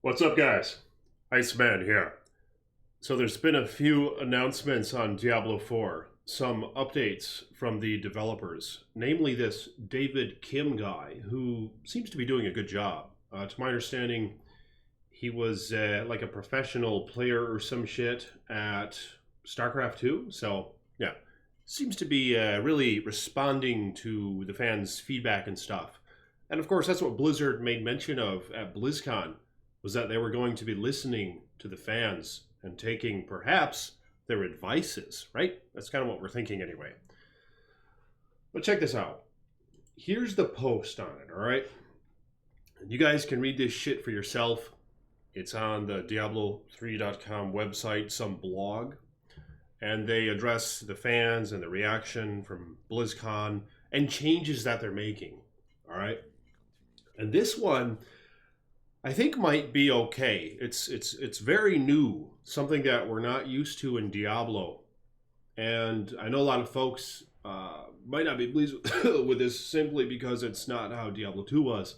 What's up, guys? Iceman here. So there's been a few announcements on Diablo 4, some updates from the developers, namely this David Kim guy, who seems to be doing a good job. To my understanding, he was like a professional player or some shit at StarCraft 2, so yeah, seems to be really responding to the fans' feedback and stuff. And of course, that's what Blizzard made mention of at BlizzCon, was that they were going to be listening to the fans and taking perhaps their advices, right? That's kind of what we're thinking anyway. But check this out. Here's the post on it, all right? And you guys can read this shit for yourself. It's on the Diablo3.com website, some blog. And they address the fans and the reaction from BlizzCon and changes that they're making, all right? And this one, I think, might be okay. It's very new, something that we're not used to in Diablo. And I know a lot of folks might not be pleased with this simply because it's not how Diablo 2 was.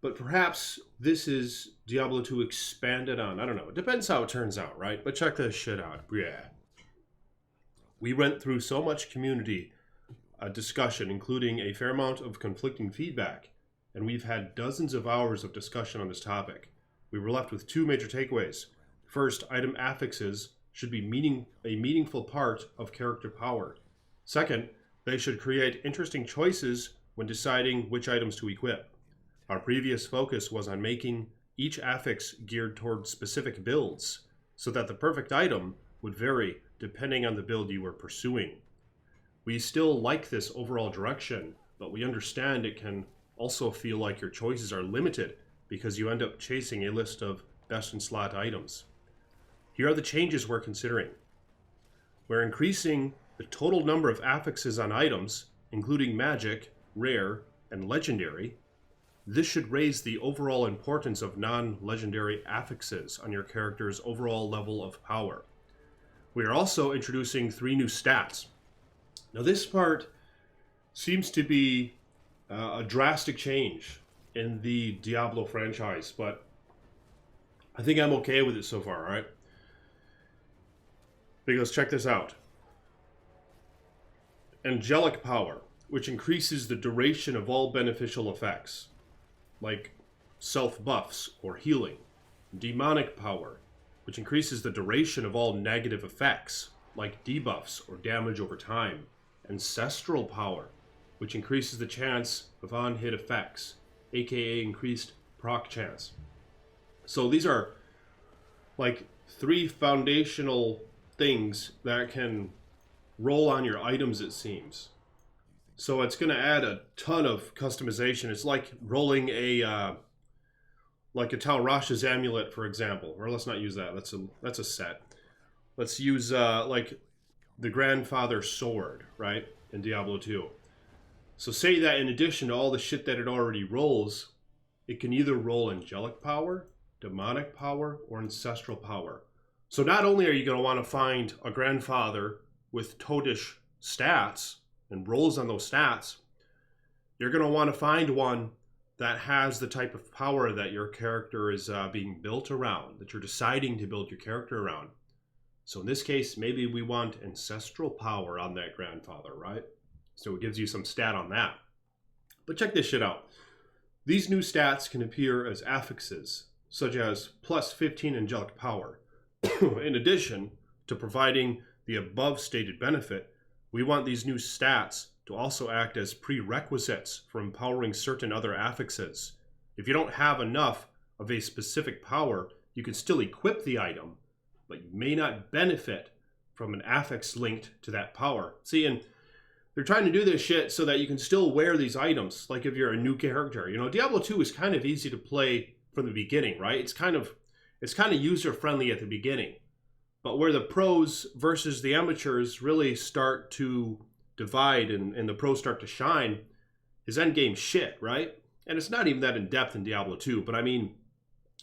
But perhaps this is Diablo 2 expanded on. I don't know. It depends how it turns out, right? But check this shit out. Yeah. We went through so much community discussion, including a fair amount of conflicting feedback. And we've had dozens of hours of discussion on this topic. We were left with two major takeaways. First, item affixes should be a meaningful part of character power. Second, they should create interesting choices when deciding which items to equip. Our previous focus was on making each affix geared toward specific builds, so that the perfect item would vary depending on the build you were pursuing. We still like this overall direction, but we understand it can also feel like your choices are limited because you end up chasing a list of best-in-slot items. Here are the changes we're considering. We're increasing the total number of affixes on items, including magic, rare, and legendary. This should raise the overall importance of non-legendary affixes on your character's overall level of power. We are also introducing 3 new stats. Now this part seems to be a drastic change in the Diablo franchise, but I think I'm okay with it so far, all right? Because check this out. Angelic power, which increases the duration of all beneficial effects, like self-buffs or healing. Demonic power, which increases the duration of all negative effects, like debuffs or damage over time. Ancestral power, which increases the chance of on-hit effects, aka increased proc chance. So these are like 3 foundational things that can roll on your items, it seems. So it's going to add a ton of customization. It's like rolling a Tal Rasha's amulet, for example. Or let's not use that. That's a set. Let's use like the grandfather sword, right, in Diablo 2. So say that in addition to all the shit that it already rolls, it can either roll angelic power, demonic power, or ancestral power. So not only are you going to want to find a grandfather with toadish stats and rolls on those stats, you're going to want to find one that has the type of power that your character is being built around, that you're deciding to build your character around. So in this case, maybe we want ancestral power on that grandfather, right? So it gives you some stat on that. But check this shit out. These new stats can appear as affixes, such as plus 15 angelic power. In addition to providing the above stated benefit, we want these new stats to also act as prerequisites for empowering certain other affixes. If you don't have enough of a specific power, you can still equip the item, but you may not benefit from an affix linked to that power. See, and they're trying to do this shit so that you can still wear these items, like if you're a new character. You know, Diablo 2 is kind of easy to play from the beginning, right? It's kind of user-friendly at the beginning. But where the pros versus the amateurs really start to divide and the pros start to shine is endgame shit, right? And it's not even that in-depth in Diablo 2, but I mean,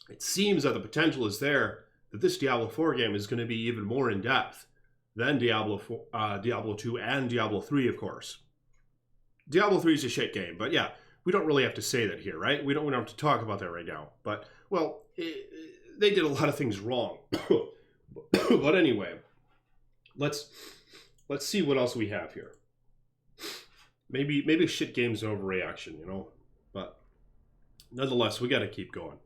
it seems that the potential is there that this Diablo 4 game is going to be even more in-depth than Diablo 2 and Diablo 3, of course. Diablo 3 is a shit game, but yeah, we don't really have to say that here, right? We don't have to talk about that right now. But, well, they did a lot of things wrong. But anyway, let's see what else we have here. Maybe shit game's an overreaction, you know? But nonetheless, we got to keep going.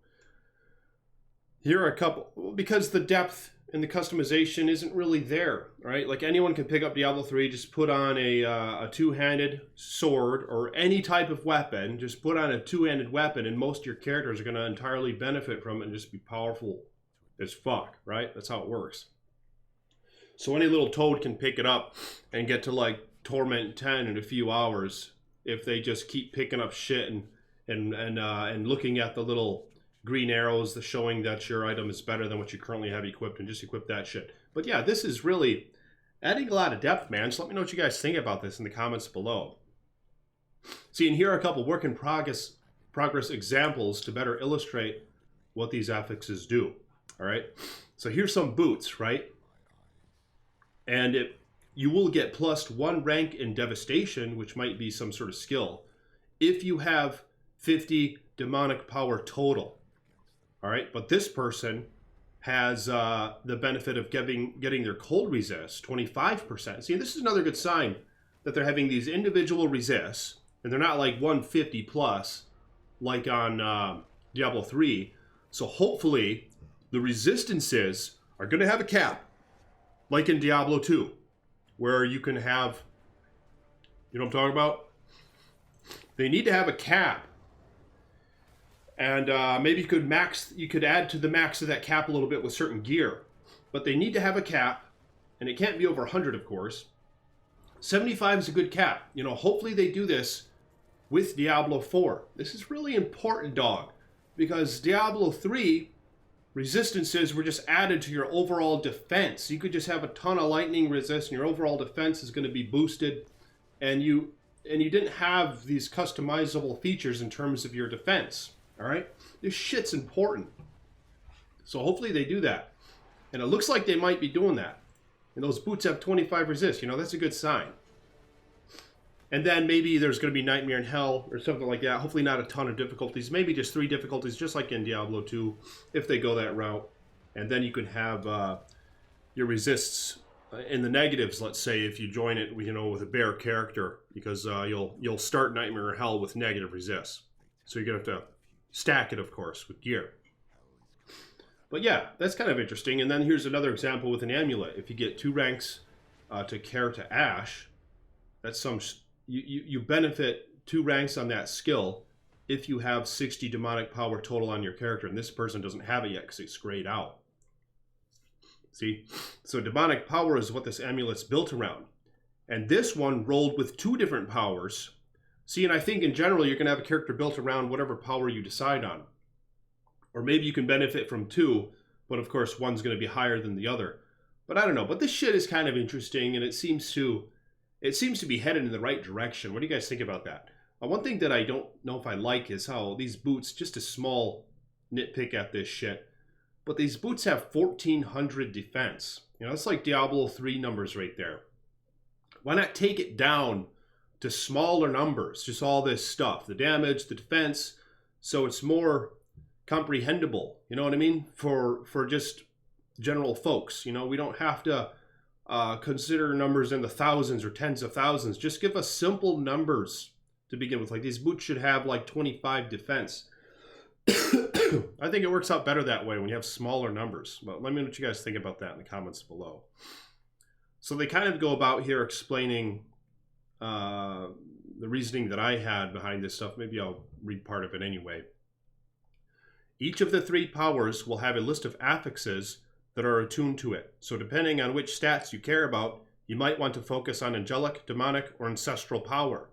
Here are a couple, because the depth and the customization isn't really there, right? Like anyone can pick up Diablo 3, just put on a two-handed sword or any type of weapon, just put on a two-handed weapon and most of your characters are going to entirely benefit from it and just be powerful as fuck, right? That's how it works. So any little toad can pick it up and get to like Torment 10 in a few hours if they just keep picking up shit and looking at the little green arrows showing that your item is better than what you currently have equipped, and just equip that shit. But yeah, this is really adding a lot of depth, man. So let me know what you guys think about this in the comments below. See, and here are a couple work in progress examples to better illustrate what these affixes do. All right, so here's some boots, right? And you will get +1 rank in Devastation, which might be some sort of skill, if you have 50 demonic power total. All right, but this person has the benefit of getting their cold resist 25%. See, this is another good sign that they're having these individual resists, and they're not like 150 plus like on Diablo 3. So hopefully the resistances are going to have a cap, like in Diablo 2, where you can have, you know what I'm talking about? They need to have a cap. And maybe you could add to the max of that cap a little bit with certain gear. But they need to have a cap, and it can't be over 100, of course. 75 is a good cap. You know, hopefully they do this with Diablo 4. This is really important, dog, because Diablo 3 resistances were just added to your overall defense. You could just have a ton of lightning resist, and your overall defense is going to be boosted, and you didn't have these customizable features in terms of your defense. All right, this shit's important. So hopefully they do that. And it looks like they might be doing that. And those boots have 25 resist. You know, that's a good sign. And then maybe there's going to be Nightmare in Hell or something like that. Hopefully not a ton of difficulties. Maybe just 3 difficulties, just like in Diablo 2, if they go that route. And then you can have your resists in the negatives, let's say, if you join it, you know, with a bear character. Because you'll start Nightmare in Hell with negative resists. So you're going to have to stack it, of course, with gear. But yeah, that's kind of interesting. And then here's another example with an amulet. If you get 2 ranks to Care to Ash, that's some you benefit 2 ranks on that skill if you have 60 demonic power total on your character. And this person doesn't have it yet because it's grayed out. See? So demonic power is what this amulet's built around. And this one rolled with 2 different powers. See, and I think in general, you're going to have a character built around whatever power you decide on. Or maybe you can benefit from 2, but of course, one's going to be higher than the other. But I don't know. But this shit is kind of interesting, and it seems to be headed in the right direction. What do you guys think about that? One thing that I don't know if I like is how these boots, just a small nitpick at this shit, but these boots have 1400 defense. You know, it's like Diablo 3 numbers right there. Why not take it down to smaller numbers, just all this stuff, the damage, the defense, so it's more comprehensible, you know what I mean, for just general folks. You know, we don't have to consider numbers in the thousands or tens of thousands. Just give us simple numbers to begin with. Like these boots should have like 25 defense. I think it works out better that way when you have smaller numbers. But let me know what you guys think about that in the comments below. So they kind of go about here explaining the reasoning that I had behind this stuff. Maybe I'll read part of it anyway. Each of the 3 powers will have a list of affixes that are attuned to it. So depending on which stats you care about, you might want to focus on angelic, demonic, or ancestral power.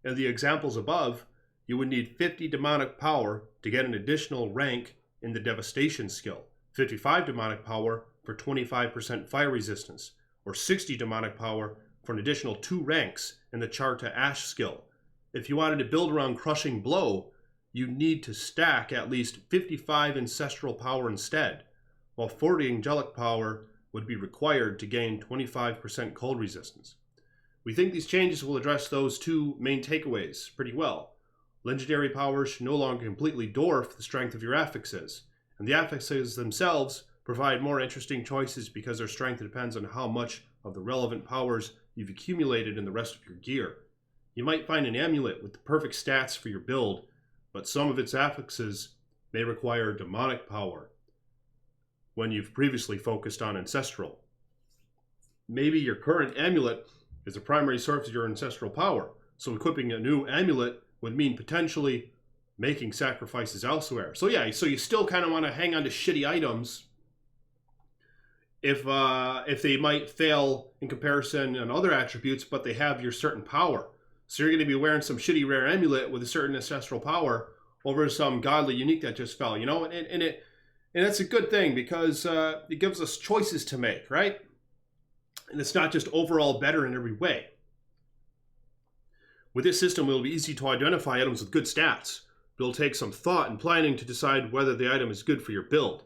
In the examples above, you would need 50 demonic power to get an additional rank in the Devastation skill, 55 demonic power for 25% fire resistance, or 60 demonic power for an additional 2 ranks in the Char to Ash skill. If you wanted to build around Crushing Blow, you need to stack at least 55 ancestral power instead, while 40 angelic power would be required to gain 25% cold resistance. We think these changes will address those 2 main takeaways pretty well. Legendary powers should no longer completely dwarf the strength of your affixes, and the affixes themselves provide more interesting choices because their strength depends on how much of the relevant powers you've accumulated in the rest of your gear. You might find an amulet with the perfect stats for your build, but some of its affixes may require demonic power when you've previously focused on ancestral. Maybe your current amulet is the primary source of your ancestral power, so equipping a new amulet would mean potentially making sacrifices elsewhere. So yeah, so you still kind of want to hang on to shitty items if they might fail in comparison on other attributes, but they have your certain power. So you're going to be wearing some shitty rare amulet with a certain ancestral power over some godly unique that just fell, you know, and it's a good thing because it gives us choices to make, right? And it's not just overall better in every way. With this system, it will be easy to identify items with good stats, but it'll take some thought and planning to decide whether the item is good for your build.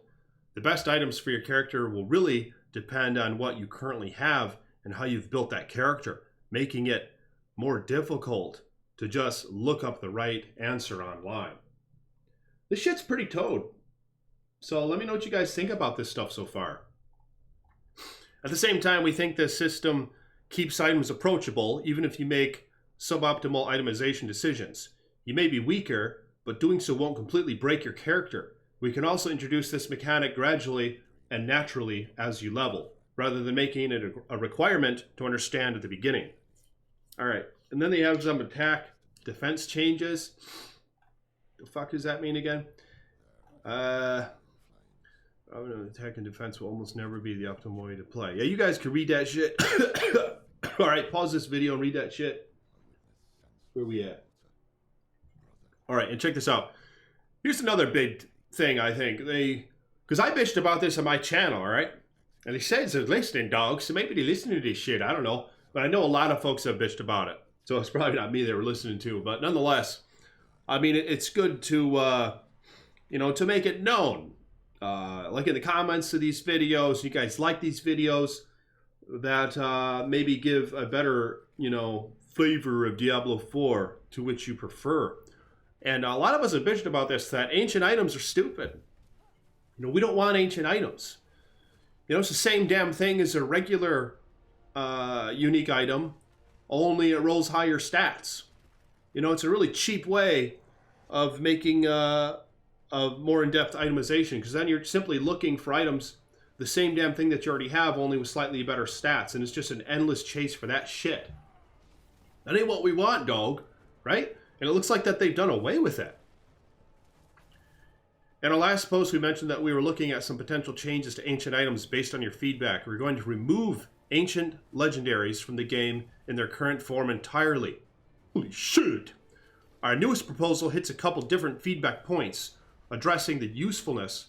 The best items for your character will really depend on what you currently have and how you've built that character, making it more difficult to just look up the right answer online. This shit's pretty toad. So let me know what you guys think about this stuff so far. At the same time, we think this system keeps items approachable, even if you make suboptimal itemization decisions. You may be weaker, but doing so won't completely break your character. We can also introduce this mechanic gradually and naturally as you level, rather than making it a requirement to understand at the beginning. All right, and then they have some attack defense changes. The fuck does that mean again? Attack and defense will almost never be the optimal way to play. Yeah, you guys can read that shit. All right, pause this video and read that shit. Where we at? All right, and check this out. Here's another big thing, I think. Because I bitched about this on my channel, all right? And they said they're listening, dog, so maybe they listen to this shit. I don't know. But I know a lot of folks have bitched about it. So it's probably not me they were listening to. But nonetheless, I mean, it's good to, to make it known. Like in the comments to these videos, you guys like these videos that maybe give a better, flavor of Diablo 4 to which you prefer. And a lot of us have bitched about this, that ancient items are stupid. We don't want ancient items. It's the same damn thing as a regular unique item, only it rolls higher stats. It's a really cheap way of making a more in-depth itemization, because then you're simply looking for items, the same damn thing that you already have, only with slightly better stats, and it's just an endless chase for that shit. That ain't what we want, dog, right? And it looks like that they've done away with it. In our last post, we mentioned that we were looking at some potential changes to ancient items based on your feedback. We're going to remove ancient legendaries from the game in their current form entirely. Holy shit! Our newest proposal hits a couple different feedback points, addressing the usefulness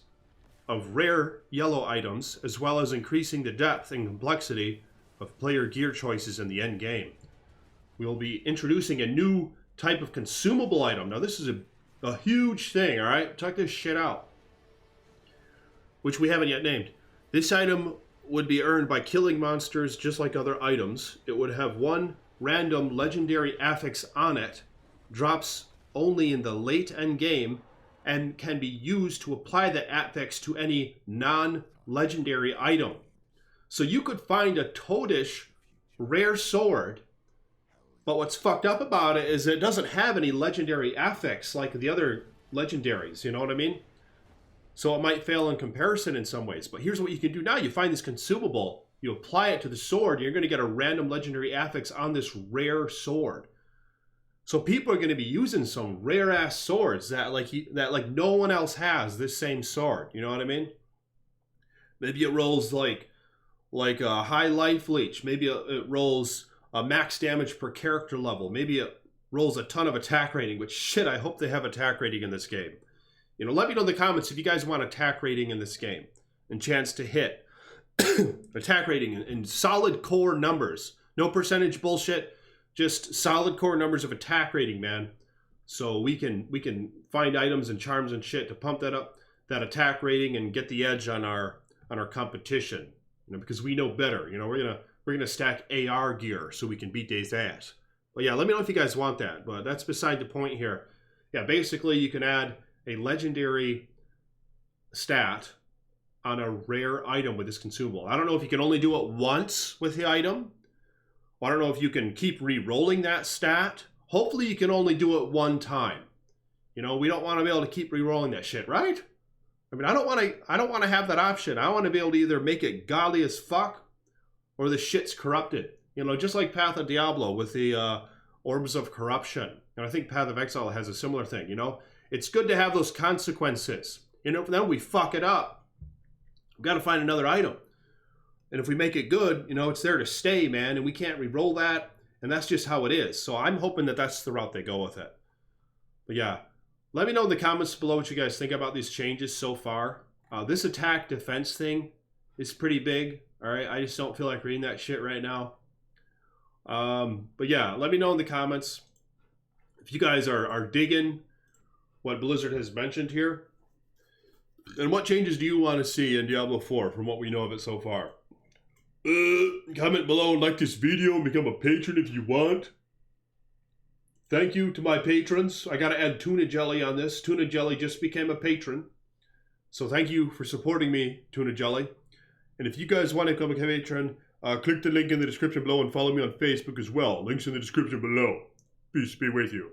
of rare yellow items, as well as increasing the depth and complexity of player gear choices in the end game. We will be introducing a new type of consumable item. Now this is a huge thing, all right? Check this shit out. Which we haven't yet named. This item would be earned by killing monsters just like other items. It would have one random legendary affix on it, drops only in the late end game, and can be used to apply the affix to any non-legendary item. So you could find a toadish rare sword, but what's fucked up about it is it doesn't have any legendary affix like the other legendaries, you know what I mean? So it might fail in comparison in some ways. But here's what you can do now. You find this consumable, you apply it to the sword, you're going to get a random legendary affix on this rare sword. So people are going to be using some rare ass swords that no one else has this same sword. You know what I mean? Maybe it rolls like a high life leech. Maybe it rolls a max damage per character level. Maybe it rolls a ton of attack rating, which shit, I hope they have attack rating in this game. Let me know in the comments if you guys want attack rating in this game and chance to hit. Attack rating in solid core numbers. No percentage bullshit, just solid core numbers of attack rating, man. So we can find items and charms and shit to pump that up, that attack rating, and get the edge on our competition. Because we know better. We're gonna stack AR gear so we can beat Day's ass. But yeah, let me know if you guys want that. But that's beside the point here. Yeah, basically you can add a legendary stat on a rare item with this consumable. I don't know if you can only do it once with the item. I don't know if you can keep re-rolling that stat. Hopefully you can only do it one time. You know, we don't want to be able to keep re-rolling that shit, right? I mean, I don't want to have that option. I want to be able to either make it godly as fuck or the shit's corrupted. You know, just like Path of Diablo with the Orbs of Corruption. And I think Path of Exile has a similar thing, you know? It's good to have those consequences. You know, then we fuck it up. We've got to find another item. And if we make it good, you know, it's there to stay, man. And we can't re-roll that. And that's just how it is. So I'm hoping that that's the route they go with it. But yeah, let me know in the comments below what you guys think about these changes so far. This attack defense thing is pretty big. All right, I just don't feel like reading that shit right now. But yeah, let me know in the comments if you guys are digging what Blizzard has mentioned here. And what changes do you want to see in Diablo 4 from what we know of it so far? Comment below and like this video and become a patron if you want. Thank you to my patrons. I got to add Tuna Jelly on this. Tuna Jelly just became a patron. So thank you for supporting me, Tuna Jelly. And if you guys want to become a patron, click the link in the description below and follow me on Facebook as well. Links in the description below. Peace be with you.